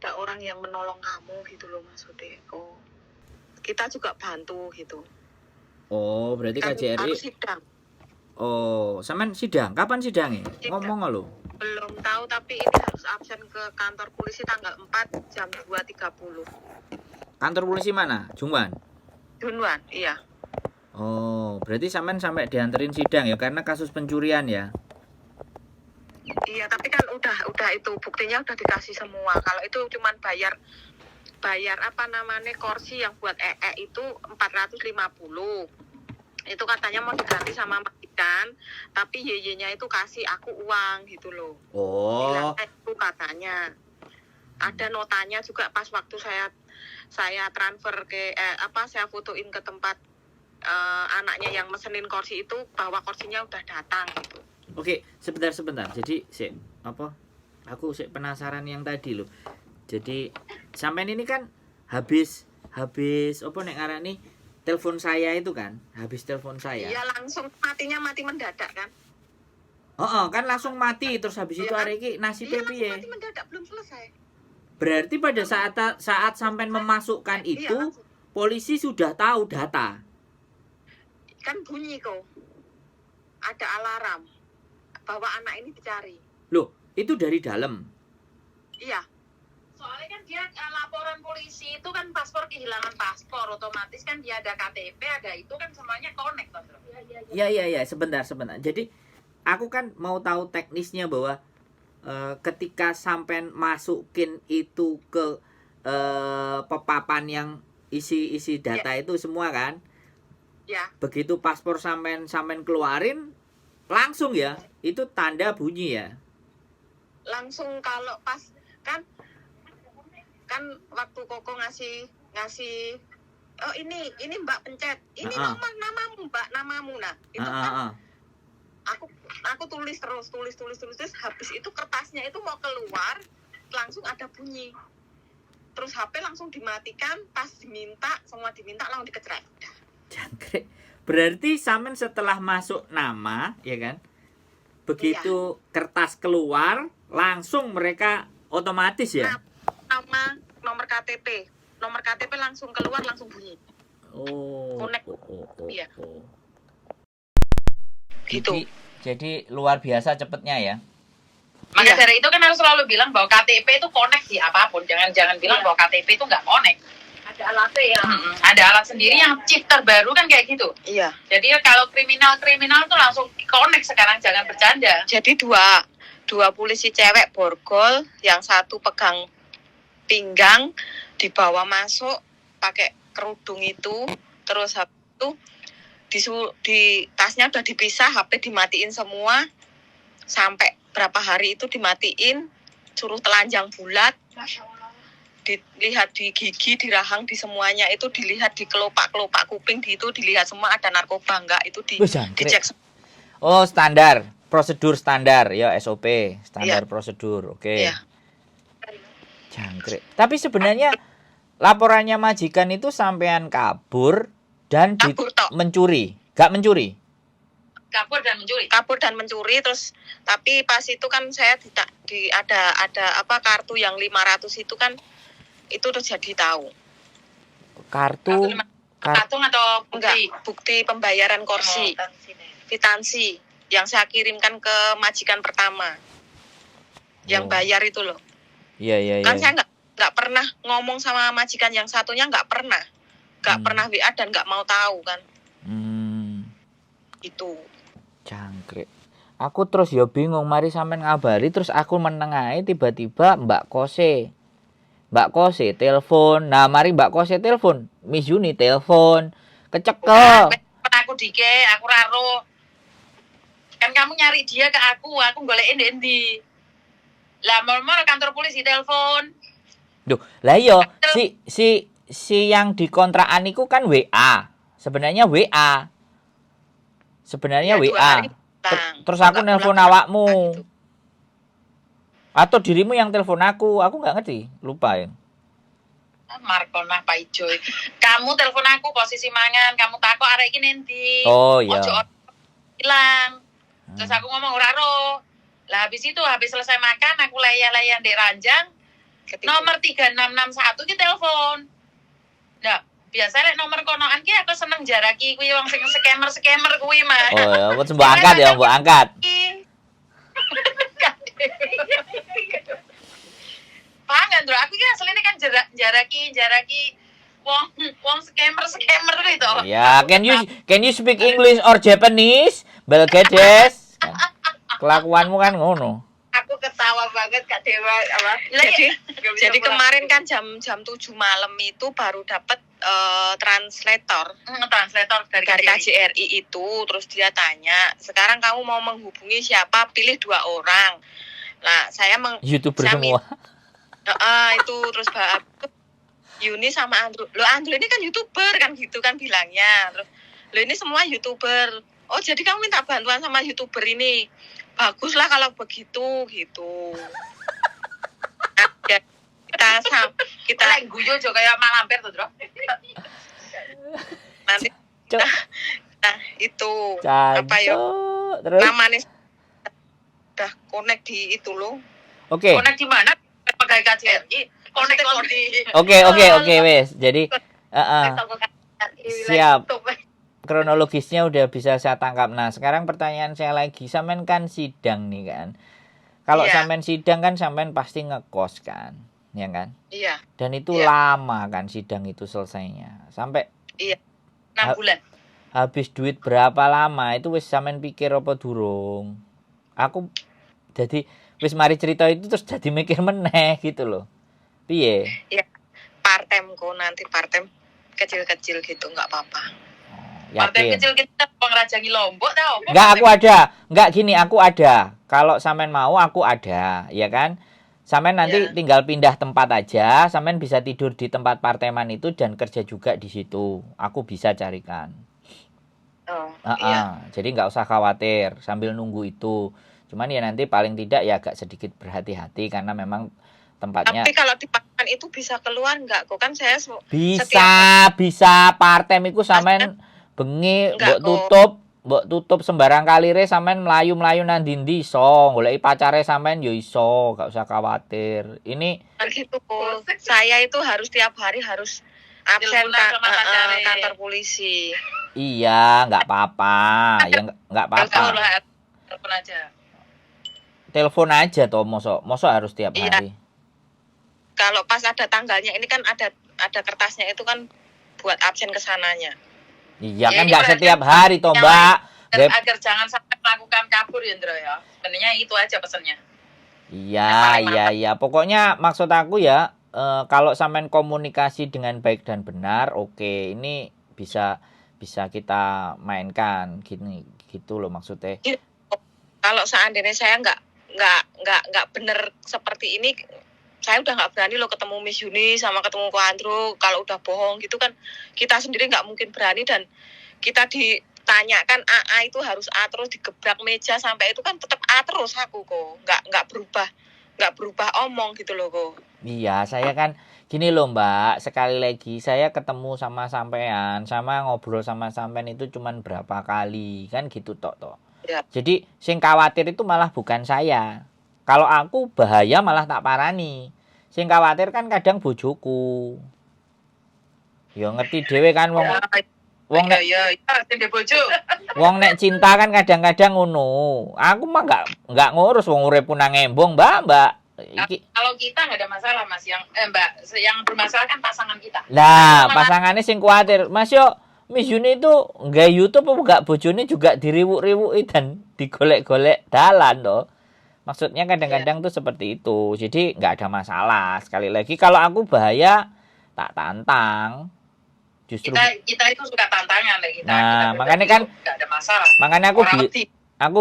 ada orang yang menolong kamu gitu loh maksudnya. Oh, kita juga bantu gitu. Oh, berarti Kan KJRI. harus sidang. Oh, sampean sidang. Kapan sidangnya? Sidang. Ngomong lo. Belum tahu, tapi ini harus absen ke kantor polisi tanggal 4 jam 2.30. Kantor polisi mana? Jungwan. Junwan, iya. Oh, berarti sampean sampai dianterin sidang ya karena kasus pencurian ya. Iya, tapi kan udah itu buktinya udah dikasih semua. Kalau itu cuman bayar apa namanya kursi yang buat itu 450. Itu katanya mau diganti sama majikan, tapi yeye-nya itu kasih aku uang gitu loh. Oh. Bilang itu katanya. Ada notanya juga pas waktu saya transfer ke saya fotoin ke tempat anaknya yang mesenin kursi itu bahwa kursinya udah datang gitu. Oke, sebentar. Jadi aku penasaran yang tadi loh. Jadi sampean ini kan habis apa nek ngarani telepon saya itu kan, habis telepon saya. Iya, langsung mati mendadak kan. Kan langsung mati terus habis itu kan? Arek iki nasibe piye? Mati mendadak belum selesai. Berarti pada saat sampean memasukkan itu polisi sudah tahu data. Kan bunyi kok. Ada alarm bahwa anak ini dicari. Loh, itu dari dalam. Iya. Soalnya kan dia laporan polisi itu kan paspor, kehilangan paspor, otomatis kan dia ada KTP, ada itu kan semuanya connect, Bro. Iya, sebentar. Jadi aku kan mau tahu teknisnya bahwa ketika sampean masukin itu ke pepapan yang isi data itu semua kan? Ya. Begitu paspor sampean keluarin langsung ya, itu tanda bunyi ya. Langsung kalau pas kan waktu Koko ngasih oh ini Mbak pencet ini nomor namamu Mbak, namamu. Nah itu kan aku tulis terus habis itu kertasnya itu mau keluar langsung ada bunyi, terus HP langsung dimatikan, pas semua diminta langsung dikecek. Jangkrik. Berarti sampean setelah masuk nama ya kan, begitu kertas keluar langsung mereka otomatis ya. Nama, nomor KTP langsung keluar, langsung bunyi. Connect. Iya. Gitu. Jadi luar biasa cepetnya ya. Maka dari itu kan harus selalu bilang bahwa KTP itu connect di apapun. Jangan bilang bahwa KTP itu nggak connect. Ada alatnya ya. Ada alat sendiri yang chip terbaru kan kayak gitu. Iya. Jadi kalau kriminal tuh langsung connect sekarang, jangan bercanda. Jadi dua polisi cewek borgol, yang satu pegang pinggang, dibawa masuk pakai kerudung itu, terus habis itu di tasnya udah dipisah, HP dimatiin semua, sampai berapa hari itu dimatiin, suruh telanjang bulat, dilihat di gigi, di rahang, di semuanya itu dilihat, di kelopak kuping itu dilihat semua ada narkoba enggak, itu dicek. Oh, prosedur standar ya, SOP, standar prosedur. Oke. Iya. Jangkrik. Tapi sebenarnya laporannya majikan itu sampean kabur dan mencuri. Gak mencuri. Kabur dan mencuri, terus tapi pas itu kan saya ada kartu yang 500 itu kan itu udah jadi tahu. Kartu atau bukti? Enggak, bukti pembayaran kursi. Kwitansi yang saya kirimkan ke majikan pertama. Yang bayar itu loh. Iya. Kan saya nggak pernah ngomong sama majikan yang satunya, nggak pernah WA dan nggak mau tahu kan. Itu. Jangkrik. Aku terus ya bingung, mari sampean ngabari terus aku menengahi tiba-tiba Mbak Kose telepon. Nah, mari Mbak Kose telepon, Miss Yuni telepon, kecekel. Aku dike, aku raro. Kan kamu nyari dia ke aku golekin endi. Lah mau kantor polisi telepon. Duh, lah iya si yang di kontrakan iku kan WA. Sebenarnya WA. Terus aku nelpon awakmu. Gitu. Atau dirimu yang telepon aku nggak ngerti, lupa ya. Markona Pak Ijo. Kamu telepon aku posisi mangan, kamu takut arek iki nendi. Oh iya. Ojo hilang. Terus aku ngomong ora ro. Lah habis selesai makan aku layan-layan ndek ranjang. Ketipu. Nomor 3661 ki telepon. Nah, biasanya nomor konoan ki aku seneng jaraki kuwi wong sing scammer kuwi mah. Oh ya, mbok angkat ya, mbok angkat. Pangan bro, aku ki asline kan jaraki wong scammer gitu. Ya, can you speak English or Japanese? Belgedes. Kelakuanmu kan ngono. Aku ketawa banget Kak Dewa apa. Jadi kemarin kan jam 7 malam itu baru dapat translator translator dari KJRI itu, terus dia tanya, sekarang kamu mau menghubungi siapa? Pilih 2 orang. Nah, YouTuber semua. Itu terus Yuni sama Andrew. Lo Andrew ini kan YouTuber kan gitu kan bilangnya. Terus lo ini semua YouTuber. Oh, jadi kamu minta bantuan sama YouTuber ini. Baguslah kalau begitu gitu. Nah, ya, kita lek guyu aja kayak malampir tuh, Bro. nanti nah itu apa ya? Terus Namanya udah connect di itu loh. Oke. Connect di mana? Pegawai KJRI. Connect di Oke, wes. Jadi siap. Kronologisnya udah bisa saya tangkap. Nah, sekarang pertanyaan saya lagi, sampean kan sidang nih kan. Kalau sampean sidang kan sampean pasti ngekos kan, ya kan? Iya. Dan itu lama kan sidang itu selesainya. Sampai 6 bulan. Habis duit berapa lama itu wis sampean pikir apa durung? Aku jadi wis mari cerita itu terus jadi mikir meneh gitu loh. Piye? Iya. Partemku nanti partem kecil-kecil gitu nggak apa-apa. Partai kecil kita pengrajangi Lombok tau. Enggak, aku ada. Enggak gini, aku ada. Kalau sampean mau aku ada, ya kan? Sampean nanti tinggal pindah tempat aja, sampean bisa tidur di tempat parteman itu dan kerja juga di situ. Aku bisa carikan. Jadi nggak usah khawatir sambil nunggu itu. Cuman ya nanti paling tidak ya agak sedikit berhati-hati karena memang tempatnya. Tapi kalau di parteman itu bisa keluar nggak? Kok kan saya bisa partem iku sampean bengi mbok tutup sembarang kalire sampean mlayu-mlayu nang ndi iso, goleki pacare sampean yo iso, gak usah khawatir. Ini gitu. Saya itu harus tiap hari harus absen kantor polisi. Iya, nggak apa-apa. Ya nggak apa-apa. Telepon aja. Telepon aja toh, mosok harus tiap hari. Kalau pas ada tanggalnya ini kan ada kertasnya itu kan buat absen kesananya. Iya kan nggak setiap hari toh Mbak. Agar jangan sampai melakukan kabur ya Ndro ya. Sebenarnya itu aja pesannya. Iya. Pokoknya maksud aku ya kalau sampean komunikasi dengan baik dan benar, oke, ini bisa kita mainkan gini gitu loh maksudnya. Kalau seandainya saya nggak bener seperti ini, saya udah nggak berani loh ketemu Miss Yuni sama ketemu Ko Andrew. Kalau udah bohong gitu kan kita sendiri nggak mungkin berani, dan kita ditanyakan AA itu harus A terus, digebrak meja sampai itu kan tetap A terus aku kok nggak berubah omong gitu loh kok. Iya, saya kan gini loh Mbak, sekali lagi saya ketemu sama sampean, sama ngobrol sama sampean itu cuman berapa kali kan gitu toh. Ya. Jadi sing khawatir itu malah bukan saya. Kalau aku bahaya malah tak parani. Sing khawatir kan kadang bojoku. Ya ngerti dhewe kan wong wong nek cinta kan kadang-kadang ngono. Aku mah enggak ngurus wong urip nang embong, Mbak. Kalau kita enggak ada masalah Mas, yang Mbak, yang bermasalah kan pasangan kita. Lah, pasangannya sing kuatir. Mas yo Miss Yuni itu nggak YouTube apa enggak bojone juga diriwuk-riwuki dan digolek-golek dalan toh. Maksudnya kadang-kadang tuh seperti itu. Jadi nggak ada masalah. Sekali lagi kalau aku bahaya tak tantang. Justru kita itu suka tantangan kita. Nah, makanya kan nggak ada masalah. Makanya aku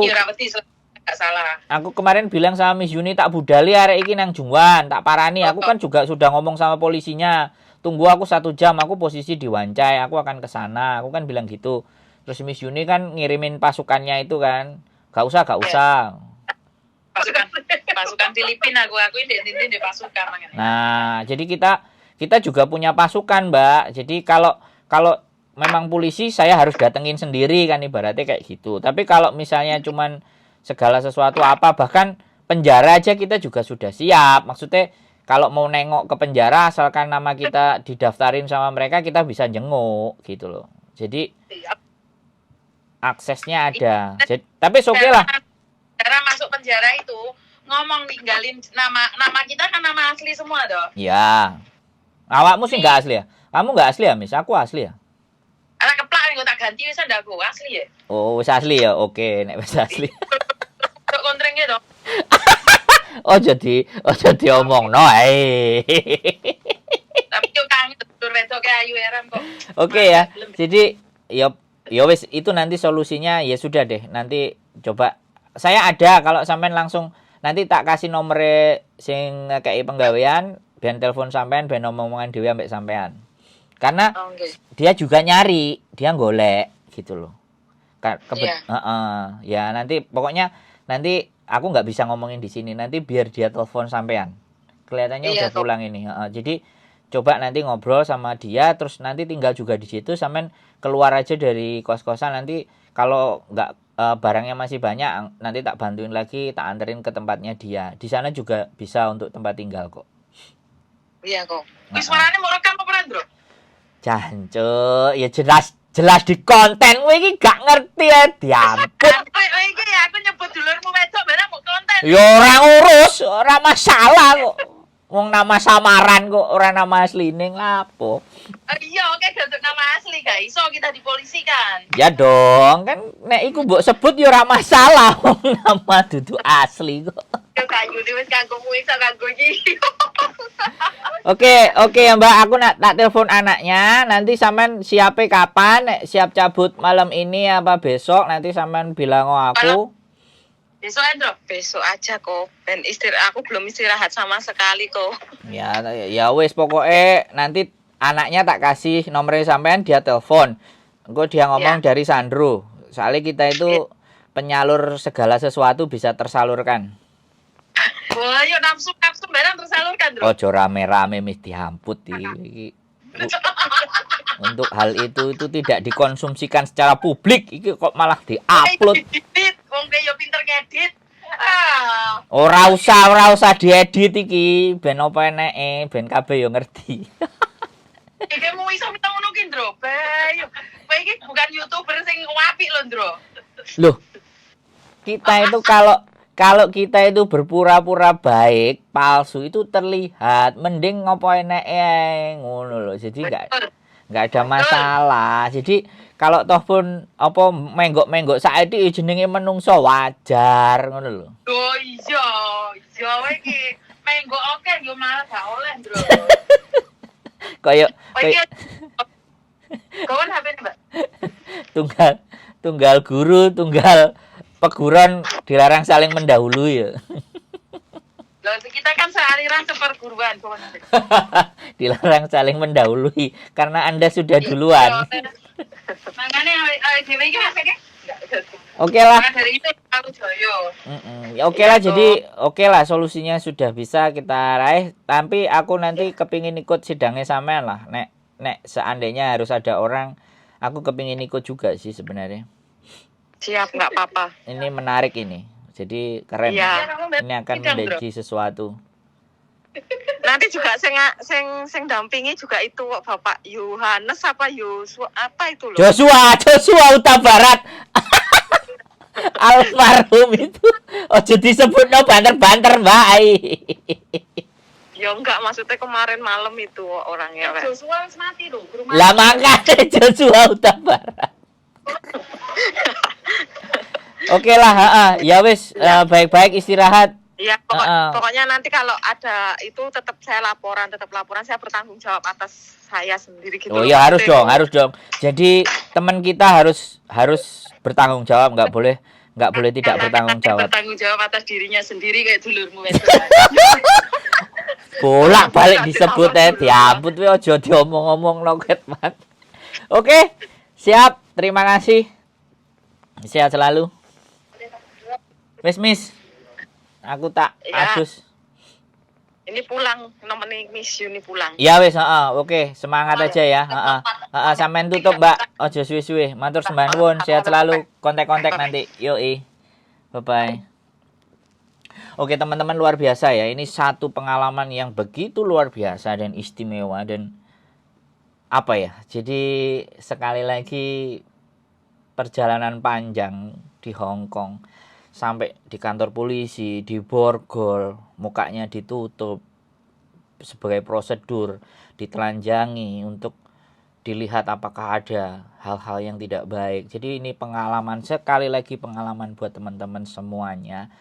nggak salah. Aku kemarin bilang sama Miss Yuni tak budali arek iki nang Jungwan, tak parani. Aku kan juga sudah ngomong sama polisinya. Tunggu aku 1 jam, aku posisi di Wancai, aku akan ke sana. Aku kan bilang gitu. Terus Miss Yuni kan ngirimin pasukannya itu kan. Gak usah. Pasukan Filipina aku ini di pasukan. Nah, jadi kita juga punya pasukan, Mbak. Jadi kalau memang polisi saya harus datengin sendiri kan ibaratnya kayak gitu. Tapi kalau misalnya cuman segala sesuatu apa bahkan penjara aja kita juga sudah siap. Maksudnya kalau mau nengok ke penjara asalkan nama kita didaftarin sama mereka kita bisa jenguk gitu loh. Jadi aksesnya ada. Tapi oke lah. Cara masuk penjara itu ngomong ninggalin nama kita kan nama asli semua toh. Iya. Awakmu sih nggak asli ya? Kamu nggak asli ya, Miss? Aku asli ya. Ala keplak nek tak ganti wis ndak aku asli ya. Oh, wis asli ya. Oke, nek wis asli. Tok kontrenge toh. jadi omongno ae. Tapi yo kangen tur wedok ayu heran kok. Oke ya. Jadi ya wis itu nanti solusinya ya sudah deh. Nanti coba saya ada kalau sampean langsung nanti tak kasih nomere sing kayak penggawean ben telepon sampean ben omong-omongan dhewe ambek sampean. Karena dia juga nyari, dia golek gitu loh. Ya nanti pokoknya nanti aku nggak bisa ngomongin di sini. Nanti biar dia telepon sampean. Kelihatannya udah pulang ini. Jadi coba nanti ngobrol sama dia, terus nanti tinggal juga di situ, sampean keluar aja dari kos-kosan. Nanti kalau nggak barangnya masih banyak, nanti tak bantuin lagi, tak anterin ke tempatnya dia. Di sana juga bisa untuk tempat tinggal kok. Iya kok. Wis suarane mau rekam apa Bro? Jancuk, ya jelas di konten kowe iki gak ngerti ya diampun. Oh iki ya aku nyebut dulurmu wedok barang mau konten. Ya ora ngurus, ora masalah kok. Wong nama samaran kok, ora nama asline lapo. Iya, oke untuk nama asli gak iso kita dipolisikan. Ya dong, kan nek iku mbok sebut ya ora masalah, wong nama dudu asli kok. Yo kayu wis kanggo iso kanggo iki. Oke ya Mbak, aku tak telepon anaknya, nanti sampean siape kapan, nek siap cabut malam ini apa besok, nanti sampean bilang aku. Besok Andro, besok aja kok. Ben aku belum istirahat sama sekali kok. Ya wes pokoknya nanti anaknya tak kasih nomornya sampean, dia telepon. Engko dia ngomong dari Sandro. Soalnya kita itu penyalur segala sesuatu bisa tersalurkan. Wah, yuk nafsu barang tersalurkan, Bro. Ojo rame-rame mesti hamput iki. Untuk hal itu tidak dikonsumsikan secara publik, iki kok malah diupload. Wong yo pinter ngedit. Ora usah diedit iki, ben apa eneke, ben kabeh yo ngerti. Iki mau iso minta ngono ki, Ndro. Bayo. Kowe iki bukan YouTuber sing apik lho, Ndro. Loh. Kita itu kalau kita itu berpura-pura baik, palsu itu terlihat. Mending ngopo eneke ngono lho. Jadi enggak ada masalah. Jadi kalau toh pun apa menggok-menggok saiki jenenge menungso wajar ngono lho. Oh iya kowe iki menggok oke yo malah gak oleh, Bro. Kayak kawan HP Mbak. Tunggal guru, tunggal peguron dilarang saling mendahului ya. Loh, kita kan sealiran seperguruan, kawan. Dilarang saling mendahului karena Anda sudah duluan. Makanya dhewe iki rasane Oke lah. Dari itu aku joyo. Ya oke lah, jadi oke lah solusinya sudah bisa kita raih. Tapi aku nanti kepingin ikut sidangnya sampean lah. Nek seandainya harus ada orang, aku kepingin ikut juga sih sebenarnya. Siap, nggak apa-apa. Ini menarik ini. Jadi keren. Iya. Ini akan menjadi sesuatu. Nanti juga sing dampingi juga itu Bapak Yohanes apa Yosua apa itu loh. Joshua Huta Barat. Almarhum itu. Ojo disebutno banter-banter, Mbak. Ya enggak, maksudnya kemarin malam itu orangnya. Joshua wis mati lho, Lah makanya Joshua Huta Barat. Oke lah, ya wis, baik-baik istirahat. Ya, pokoknya nanti kalau ada itu tetap laporan, saya bertanggung jawab atas saya sendiri gitu. Oh ya harus dong. Jadi teman kita harus bertanggung jawab, nggak boleh tidak bertanggung jawab. Bertanggung jawab atas dirinya sendiri kayak dulurmu itu. Bolak-balik disebut diambut we aja diomong-omong loket mat. Oke, siap. Terima kasih. Sehat selalu. Wes, Miss. Aku tak adus. Ini pulang, nomene Miss Yuni pulang. Iya wes, oke, semangat aja ya. Sampean tutup, Mbak. Ojo suwe-suwe. Matur sembah nuwun, sehat selalu. Kontak-kontak nanti. Yoi. Bye bye. Oke teman-teman, luar biasa ya. Ini satu pengalaman yang begitu luar biasa dan istimewa dan apa ya. Jadi sekali lagi perjalanan panjang di Hong Kong sampai di kantor polisi, diborgol, mukanya ditutup sebagai prosedur, ditelanjangi untuk dilihat apakah ada hal-hal yang tidak baik. Jadi ini pengalaman, sekali lagi pengalaman buat teman-teman semuanya.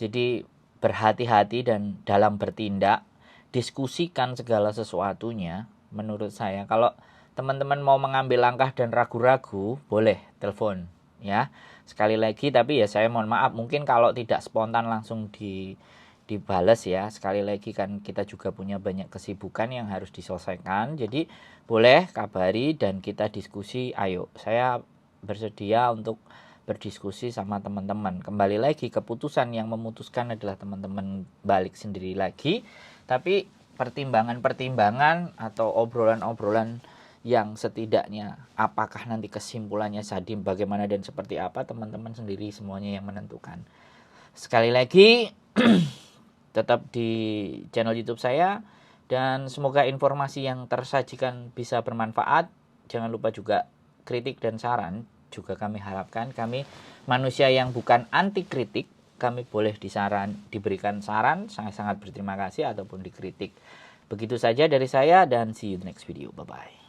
Jadi berhati-hati dan dalam bertindak, diskusikan segala sesuatunya. Menurut saya kalau teman-teman mau mengambil langkah dan ragu-ragu, boleh telepon ya. Sekali lagi, tapi ya saya mohon maaf, mungkin kalau tidak spontan langsung dibales ya. Sekali lagi kan kita juga punya banyak kesibukan yang harus diselesaikan. Jadi boleh kabari dan kita diskusi. Ayo, saya bersedia untuk berdiskusi sama teman-teman. Kembali lagi, keputusan yang memutuskan adalah teman-teman balik sendiri lagi. Tapi pertimbangan-pertimbangan atau obrolan-obrolan yang setidaknya apakah nanti kesimpulannya jadi bagaimana dan seperti apa, teman-teman sendiri semuanya yang menentukan. Sekali lagi tetap di channel YouTube saya dan semoga informasi yang tersajikan bisa bermanfaat. Jangan lupa juga kritik dan saran juga kami harapkan. Kami manusia yang bukan anti kritik, kami boleh diberikan saran, sangat-sangat berterima kasih ataupun dikritik. Begitu saja dari saya dan see you the next video. Bye bye.